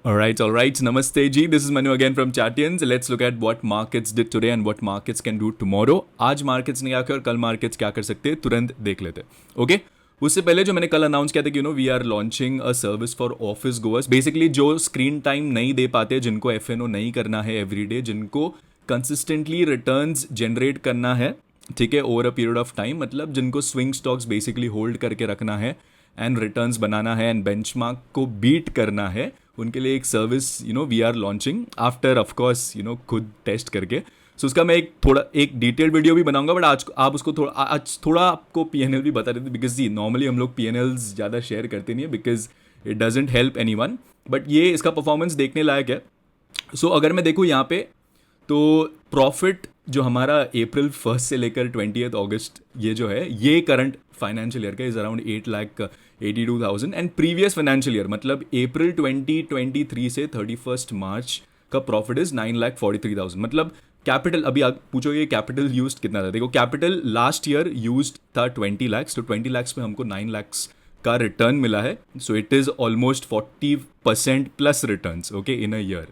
All right. Namaste ji. This is Manu again from Champions. Let's look at what markets did today and what markets can do tomorrow. आज markets ने क्या किया और कल markets क्या कर सकते हैं तुरंत देख लेते हैं. Okay? उससे पहले जो मैंने कल अनाउंस किया था कि we are launching a service for office goers. Basically जो स्क्रीन टाइम नहीं दे पाते, जिनको एफएनओ नहीं करना है एवरीडे, जिनको कंसिस्टेंटली रिटर्न्स जनरेट करना है, ठीक है, over a period of time, मतलब जिनको स्विंग स्टॉक्स बेसिकली होल्ड करके रखना है एंड रिटर्न्स बनाना है एंड बेंचमार्क को बीट करना है, उनके लिए एक service we are launching after of course खुद टेस्ट करके. सो उसका मैं एक डिटेल्ड वीडियो भी बनाऊंगा, बट आज आप उसको आज थोड़ा आपको पीएनएल भी बता देते, बिकॉज जी नॉर्मली हम लोग पीएनएल्स ज़्यादा शेयर करते नहीं है because it doesn't help any one, but ये इसका परफॉर्मेंस देखने लायक है. सो अगर मैं देखूँ यहाँ पे तो प्रॉफिट जो हमारा अप्रैल 1 से लेकर 20 अगस्त ये जो है, ये करंट फाइनेंशियल ईयर का is around 8,82,000 and previous financial year मतलब अप्रैल 2023 से 31 मार्च का प्रॉफिट इज 9,43,000. मतलब कैपिटल, अभी आप पूछोगे कैपिटल यूज्ड कितना था, देखो कैपिटल लास्ट ईयर यूज्ड था 20 lakhs, तो 20 lakhs में हमको 9 lakhs का रिटर्न मिला है. So it is almost 40% plus returns okay in a year.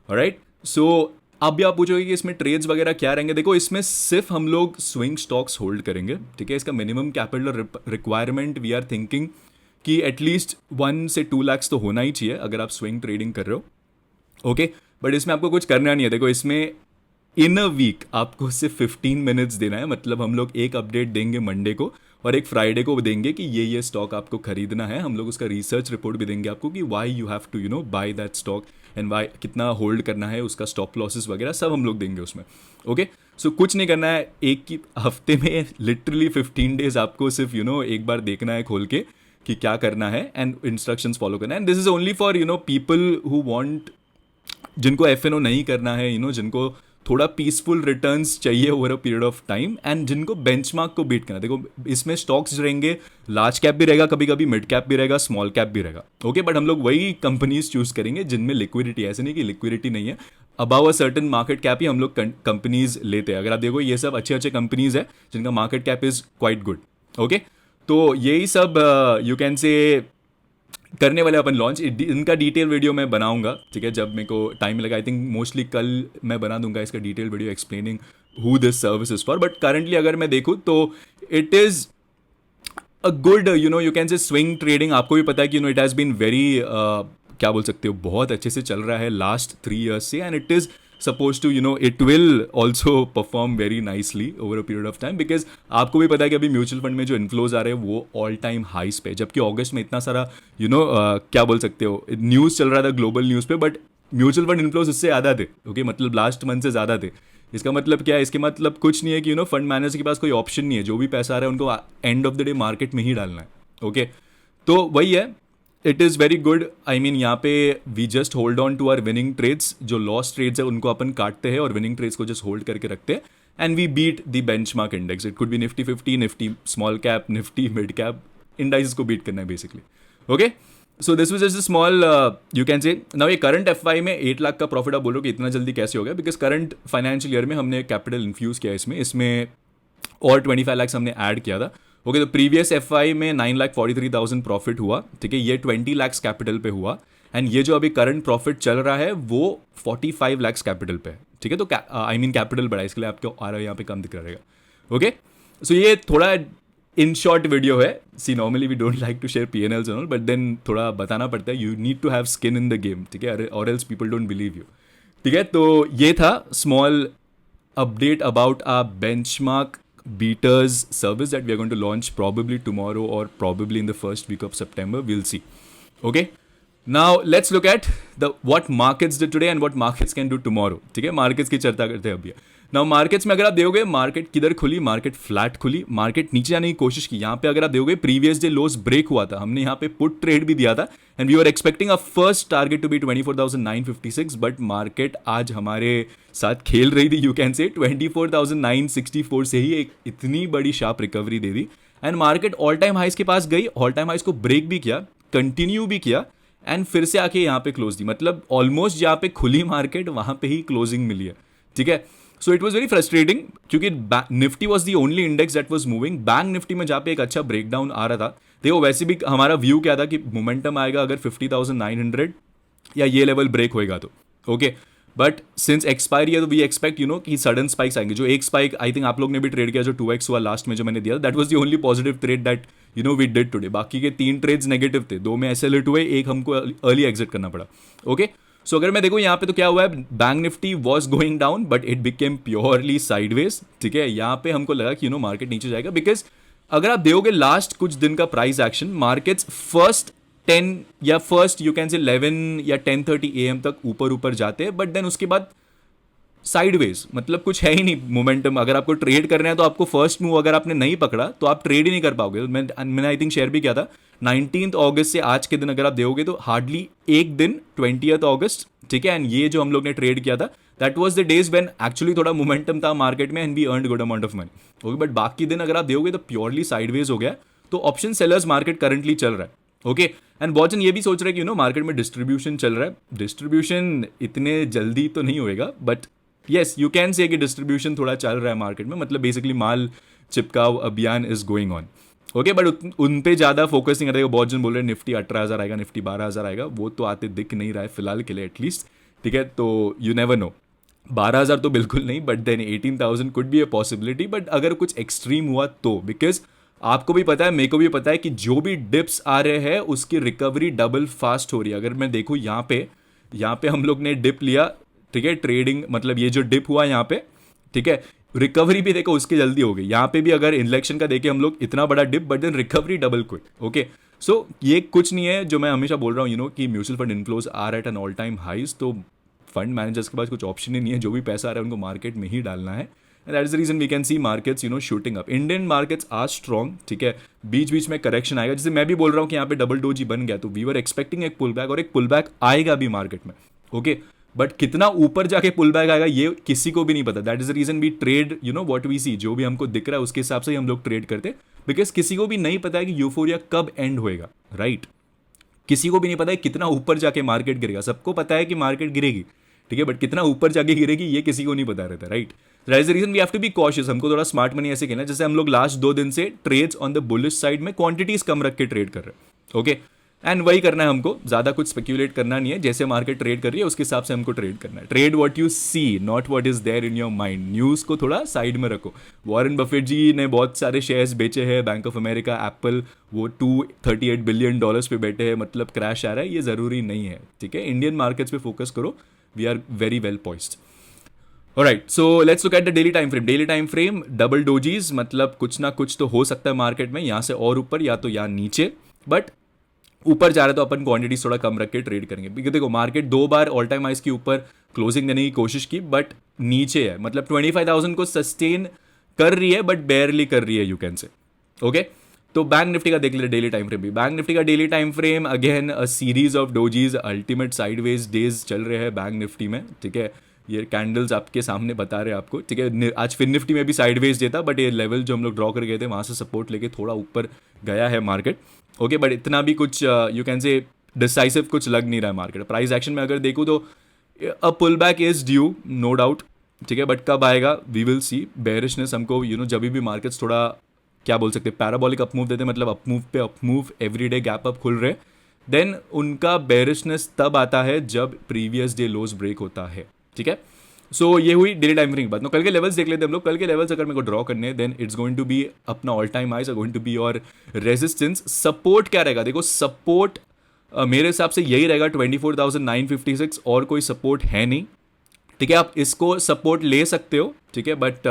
Alright, so अब भी आप पूछोगे कि इसमें ट्रेड्स वगैरह क्या रहेंगे. देखो इसमें सिर्फ हम लोग स्विंग स्टॉक्स होल्ड करेंगे, ठीक है. इसका minimum capital requirement we are thinking कि एटलीस्ट 1 से 2 lakhs तो होना ही चाहिए अगर आप स्विंग ट्रेडिंग कर रहे हो, ओके. बट इसमें आपको कुछ करना नहीं है. देखो इसमें इन अ वीक आपको सिर्फ 15 मिनट्स देना है. मतलब हम लोग एक अपडेट देंगे मंडे को और एक फ्राइडे को देंगे कि ये स्टॉक आपको खरीदना है. हम लोग उसका रिसर्च रिपोर्ट भी देंगे आपको कि why you have to buy that stock and why, कितना होल्ड करना है, उसका स्टॉप लॉसेस वगैरह सब हम लोग देंगे उसमें, ओके. सो कुछ नहीं करना है, एक ही हफ्ते में लिटरली 15 डेज आपको सिर्फ एक बार देखना है खोल के कि क्या करना है एंड इंस्ट्रक्शंस फॉलो करना है. And this is only for people who want, जिनको एफएनओ नहीं करना है, जिनको थोड़ा पीसफुल रिटर्न्स चाहिए over a period of time and जिनको बेंचमार्क को बीट करना. देखो इसमें स्टॉक्स रहेंगे, लार्ज कैप भी रहेगा, कभी कभी मिड कैप भी रहेगा, स्मॉल कैप भी रहेगा, ओके. बट हम लोग वही कंपनीज चूज करेंगे जिनमें लिक्विडिटी, ऐसे नहीं कि लिक्विडिटी नहीं है, above a certain market cap ही हम लोग कंपनीज लेते हैं. अगर आप देखो ये सब अच्छे अच्छे कंपनीज है जिनका market cap is quite good, okay. तो यही सब यू कैन से करने वाले अपन लॉन्च. इनका डिटेल वीडियो मैं बनाऊंगा, ठीक है, जब मेरे को टाइम लगा. आई थिंक मोस्टली कल मैं बना दूंगा इसका detail video explaining who this service is for. But currently अगर मैं देखूँ तो it is a good you can से स्विंग ट्रेडिंग. आपको भी पता है कि इट हैज़ बीन वेरी क्या बोल सकते हो, बहुत अच्छे से चल रहा है लास्ट 3 years से. And it is suppose to it will also perform very nicely over a period of time, because आपको भी पता है कि अभी म्यूचुअल फंड में जो इन्फ्लोज आ रहे हैं वो ऑल टाइम हाइस पे, जबकि अगस्त में इतना सारा क्या बोल सकते हो न्यूज़ चल रहा था ग्लोबल न्यूज़ पे, बट म्यूचुअल फंड इन्फ्लोज उससे ज़्यादा थे, ओके. मतलब लास्ट मंथ से ज़्यादा थे. इसका मतलब क्या है, इसके मतलब कुछ नहीं है कि फंड मैनेजर के पास कोई ऑप्शन नहीं है, जो भी पैसा आ रहा है उनको end of the day market में ही डालना है, ओके. तो वही है, it is very good. I mean यहाँ पे we just hold on to our winning trades. जो लॉस ट्रेड्स है उनको अपन काटते हैं और विनिंग ट्रेड्स को जस्ट होल्ड करके रखते हैं and we beat the benchmark index. It could be Nifty 50, Nifty small cap, Nifty mid cap, indices को बीट करना है basically, okay. So this was just a small you can से. नाउ ये करंट एफआई में 8 लाख का प्रॉफिट आप बोलो कि इतना जल्दी कैसे हो गया, बिकॉज करंट फाइनेंशियल ईयर में हमने कैपिटल इन्फ्यूज़ किया इसमें और 25 lakhs हमने ऐड किया था, ओके. तो प्रीवियस एफआई में 9,43,000 प्रॉफिट हुआ, ठीक है. ये 20 lakhs कैपिटल पे हुआ एंड ये जो अभी करंट प्रॉफिट चल रहा है वो 45 lakhs कैपिटल पे है, ठीक है. तो आई मीन कैपिटल बढ़ा, इसके लिए आपको आ रहा है यहाँ पे कम दिख रहेगा, ओके. सो ये थोड़ा इन शॉर्ट वीडियो है. See normally we don't like to share PnLs and all, but then थोड़ा बताना पड़ता है, you need to have skin in the game, ठीक है, और else people don't believe you, ठीक है. तो ये था small update about our benchmark beaters service that we are going to launch probably tomorrow or probably in the first week of September. We'll see. Okay. Now let's look at the what markets did today and what markets can do tomorrow. ठीक है, markets की चर्चा करते हैं अभी. Now markets में अगर आप देखोगे मार्केट किधर खुली, मार्केट फ्लैट खुली, मार्केट नीचे जाने की कोशिश की. यहाँ पे अगर आप देखोगे प्रीवियस डे लोस ब्रेक हुआ था, हमने यहाँ पे पुट ट्रेड भी दिया था and we are expecting a first target to be 24,956, but market आज हमारे साथ खेल रही थी, यू कैन से 24,964 से ही एक इतनी बड़ी शार्प रिकवरी दे दी and market all time highs के पास गई, ऑल टाइम हाइस को ब्रेक भी किया, कंटिन्यू भी किया एंड फिर से आके यहाँ पे क्लोज दी. मतलब ऑलमोस्ट जहाँ पे खुली मार्केट वहाँ पे ही क्लोजिंग मिली है, ठीक है. So it was very frustrating क्योंकि Nifty was the only index that was moving. Bank Nifty में जहाँ पे एक अच्छा ब्रेकडाउन आ रहा था, देखो वैसे भी हमारा व्यू क्या था कि मोमेंटम आएगा अगर 50,900 या ये लेवल ब्रेक होएगा तो ओके। बट सिंस एक्सपायरी है तो वी एक्सपेक्ट कि सडन स्पाइक्स आएंगे। जो एक स्पाइक आई थिंक आप लोग ने भी ट्रेड किया जो 2x हुआ लास्ट में जो मैंने दिया, that was the only positive trade that we did today. बाकी के 3 ट्रेड्स नेगेटिव थे, 2 में एसएल हिट हुए, एक हमको अर्ली एग्जिट करना पड़ा। ओके सो अगर मैं देखूँ यहाँ पे तो क्या हुआ है, bank Nifty was going down but it became purely sideways. ठीक है, यहाँ पे हमको लगा कि मार्केट नीचे जाएगा, बिकॉज अगर आप देखोगे लास्ट कुछ दिन का प्राइस एक्शन, मार्केट्स फर्स्ट 10 या फर्स्ट यू कैन से 11 या 10:30 AM तक ऊपर जाते हैं, बट देन उसके बाद साइडवेज, मतलब कुछ है ही नहीं मोमेंटम। अगर आपको ट्रेड करना है तो आपको फर्स्ट मूव अगर आपने नहीं पकड़ा तो आप ट्रेड ही नहीं कर पाओगे। मैंने आई थिंक शेयर भी किया था 19 अगस्त से आज के दिन अगर आप देखोगे तो हार्डली एक दिन 20 अगस्त, ठीक है, एंड ये जो हम लोग ने ट्रेड किया था that was the days when actually थोड़ा मोमेंटम था मार्केट में and we earned good amount of money. Okay, but बाकी दिन अगर आप देखोगे तो प्योरली साइडवेज हो गया। तो ऑप्शन सेलर्स मार्केट करंटली चल रहा है। ओके एंड बहुत जन ये भी सोच रहे हैं कि मार्केट में डिस्ट्रीब्यूशन चल रहा है। डिस्ट्रीब्यूशन इतने जल्दी तो नहीं होएगा, बट येस यू कैन से कि डिस्ट्रीब्यूशन थोड़ा चल रहा है मार्केट में, मतलब बेसिकली माल चिपकाव अभियान is going on. Okay, but उन पे ज़्यादा फोकस नहीं कर रहे। बहुत जन बोल रहे हैं निफ्टी 18,000 आएगा, निफ्टी 12,000 आएगा, वो तो आते दिख नहीं रहा है फिलहाल के लिए एटलीस्ट। ठीक है, तो यू नेवर नो, 12,000 तो बिल्कुल नहीं, but then 18,000 could be a possibility. But अगर कुछ एक्सट्रीम हुआ तो, बिकॉज आपको भी पता है, मेरे को भी पता है कि जो भी डिप्स आ रहे हैं उसकी रिकवरी डबल फास्ट हो रही है। अगर मैं देखूँ यहाँ पे हम लोग ने डिप लिया, ठीक है, ट्रेडिंग मतलब ये जो डिप हुआ यहाँ पे, ठीक है, रिकवरी भी देखो उसकी जल्दी हो गई। यहाँ पे भी अगर इलेक्शन का देखें हम लोग, इतना बड़ा dip but then recovery double quick. Okay so ये कुछ नहीं है जो मैं हमेशा बोल रहा हूँ कि mutual fund inflows are at an all time highs. तो फंड मैनेजर्स के पास कुछ ऑप्शन ही नहीं है, जो भी पैसा आ रहा है उनको मार्केट में ही डालना है। And that is the reason we can see markets shooting up. Indian markets are strong, ठीक है, बीच बीच में करेक्शन आएगा। जैसे मैं भी बोल रहा हूँ कि यहाँ पे डबल डोजी बन गया, तो वी वर एक्सपेक्टिंग एक पुल बैक, और एक पुल बैक आएगा भी मार्केट में। ओके बट कितना ऊपर जाके पुल बैक आएगा ये किसी को भी नहीं पता। That is the reason we trade what we see, जो भी हमको दिख रहा है उसके हिसाब से ही हम लोग ट्रेड करते, बिकॉज किसी को भी नहीं पता है कि यूफोरिया कब एंड होएगा, राइट। किसी को भी नहीं पता है कितना ऊपर जाके मार्केट गिरेगा। सबको पता है कि मार्केट गिरेगी, ठीक है, बट कितना ऊपर जाके गिरेगी ये किसी को नहीं पता रहता, right. That is the reason we have to be cautious. हमको थोड़ा स्मार्ट मनी ऐसे कहना, जैसे हम लोग लास्ट 2 दिन से trades on the bullish side में क्वांटिटीज कम रख के ट्रेड कर रहे हैं। ओके एंड वही करना है हमको, ज़्यादा कुछ स्पेक्यूलेट करना नहीं है। जैसे मार्केट ट्रेड कर रही है उसके हिसाब से हमको ट्रेड करना है। Trade what you see, not what is there in your mind. News को थोड़ा साइड में रखो। वॉरेन बफेट जी ने बहुत सारे शेयर्स बेचे हैं, बैंक ऑफ अमेरिका, एप्पल, वो $238 बिलियन पे बैठे हैं, मतलब क्रैश आ रहा है, ये ज़रूरी नहीं है, ठीक है। इंडियन मार्केट्स पे फोकस करो, we are very well poised. Alright, so let's look at the daily time frame. Daily time frame double dojis, मतलब कुछ ना कुछ तो हो सकता है मार्केट में, यहाँ से और ऊपर या तो यहाँ नीचे, बट ऊपर जा रहा है तो अपन क्वांटिटीज थोड़ा कम रख के ट्रेड करेंगे। क्योंकि देखो मार्केट 2 बार ऑल टाइम हाइज के ऊपर क्लोजिंग देने की कोशिश की, बट नीचे है, मतलब 25,000 को सस्टेन कर रही है बट बेयरली कर रही है, यू कैन से। ओके, तो बैंक निफ्टी का देख लेते डेली टाइम फ्रेम भी। बैंक निफ्टी का daily time frame again a series of dojis, ultimate sideways days चल रहे हैं बैंक निफ्टी में, ठीक है। ये कैंडल्स आपके सामने बता रहे हैं आपको, ठीक है। आज फिर निफ्टी में भी साइडवेज देता, बट ये लेवल जो हम लोग ड्रॉ कर गए थे वहाँ से सपोर्ट लेके थोड़ा ऊपर गया है मार्केट। ओके बट इतना भी कुछ यू कैन से डिसाइसिव कुछ लग नहीं रहा है मार्केट। प्राइस एक्शन में अगर देखूँ तो a pull back is due, no doubt, ठीक है, बट कब आएगा वी विल सी। बेरिशनेस हमको जब भी मार्केट्स थोड़ा क्या बोल सकते हैं, पैराबॉलिक अपमूव देते, मतलब अपमूव पे अपमूव, एवरीडे गैप अप खुल रहे, देन उनका बेरिशनेस तब आता है जब प्रीवियस डे लोज ब्रेक होता है, ठीक है। सो ये हुई डेली टाइम फ्रेम की बात। कल के लेवल्स देख लेते हैं हम लोग। कल के लेवल्स अगर मेरे को ड्रॉ करने हैं, then it's going to be अपना all time highs, are going to be और रेजिस्टेंस। सपोर्ट क्या रहेगा, देखो सपोर्ट मेरे हिसाब से यही रहेगा 24,956, और कोई सपोर्ट है नहीं, ठीक है। आप इसको सपोर्ट ले सकते हो, ठीक है, बट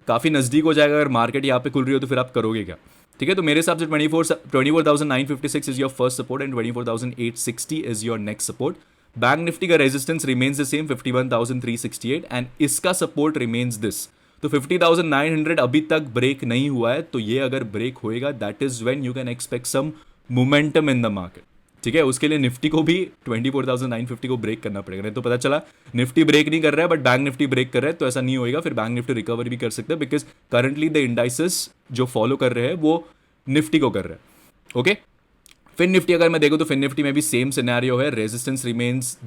काफ़ी नज़दीक हो जाएगा। अगर मार्केट यहाँ पे खुल रही हो तो फिर आप करोगे क्या, ठीक है। तो मेरे हिसाब से 24,956 is your first support and 24,860 is your next support. Bank Nifty का resistance remains the same 51,368 and इसका सपोर्ट रिमेन्स दिस। तो 50,900 अभी तक ब्रेक नहीं हुआ है, तो ये अगर ब्रेक होएगा that is when you can expect some momentum in the market, ठीक है। उसके लिए निफ्टी को भी 24,950 को ब्रेक करना पड़ेगा। नहीं तो पता चला निफ्टी ब्रेक नहीं कर रहा है बट बैंक निफ्टी ब्रेक कर रहा है, तो ऐसा नहीं होएगा। फिर बैंक निफ्टी रिकवर भी कर सकता है, बिकॉज करंटली द इंडाइसेस जो फॉलो कर रहे हैं वो निफ्टी को कर रहे हैं। ओके, फिन निफ्टी अगर मैं देखूँ तो फिन निफ्टी में भी सेम सिनेरियो है। रेजिस्टेंस रिमेन्स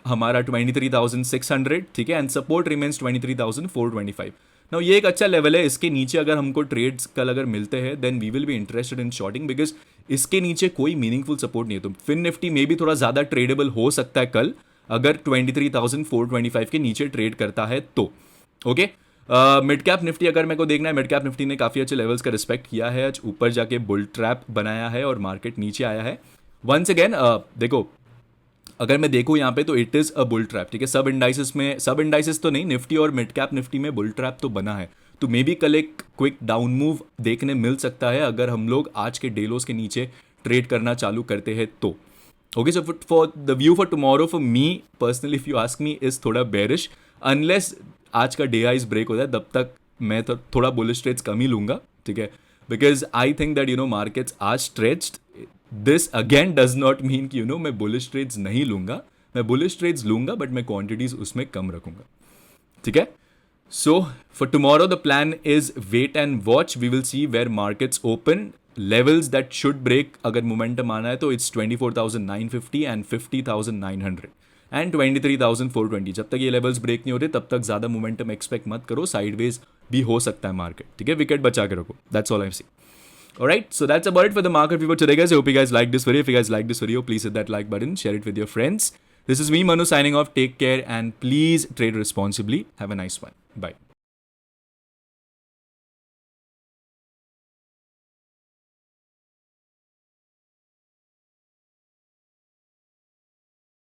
हमारा 23,600, ठीक है, एंड सपोर्ट रिमेन्स 23,425। ना ये एक अच्छा लेवल है, इसके नीचे अगर हमको ट्रेड्स कल अगर मिलते हैं then we will be interested in shorting, because इसके नीचे कोई मीनिंगफुल सपोर्ट नहीं है। तो फिन निफ्टी में भी थोड़ा ज़्यादा ट्रेडेबल हो सकता है कल अगर 23,425 के नीचे ट्रेड करता है तो। ओके, मिड कैप निफ्टी अगर मेरे को देखना है, मिड कैप निफ्टी ने काफ़ी अच्छे लेवल्स का रिस्पेक्ट किया है, आज ऊपर जाके बुल ट्रैप बनाया है और मार्केट नीचे आया है वंस अगेन। देखो अगर मैं देखूँ यहाँ पे तो it is a bull trap, ठीक है। सब इंडाइसिस तो नहीं, निफ्टी और मिड कैप निफ्टी में बुल ट्रैप तो बना है, तो मे बी कल एक क्विक डाउन मूव देखने मिल सकता है अगर हम लोग आज के डेलोस के नीचे ट्रेड करना चालू करते हैं तो। Okay, so for the view for tomorrow for me personally if you ask me is थोड़ा बेरिश, अनलेस आज का डे आइज ब्रेक होता है तब तक मैं तो थोड़ा बुलिश ट्रेड्स कम ही लूंगा, ठीक है। Because I think that markets are stretched. This again does not mean कि मैं बुलिश ट्रेड्स नहीं लूंगा, मैं बुलिश ट्रेड्स लूंगा बट मैं क्वांटिटीज उसमें कम रखूंगा, ठीक है। So for tomorrow the plan is wait and watch, we will see where markets open, levels that should break अगर मोमेंटम आना है तो इट्स 24,950 एंड 50,900 एंड 23,420। जब तक ये लेवल्स ब्रेक नहीं होते तब तक ज़्यादा मोमेंटम एक्सपेक्ट मत करो, साइडवेज भी हो सकता है मार्केट, ठीक है। विकेट बचा के रखो, that's all I see. Alright, so that's about it for the market view for today, guys. I hope you guys like this video. If you guys like this video, please hit that like button, share it with your friends. This is me, Manu, signing off. Take care and please trade responsibly. Have a nice one. Bye.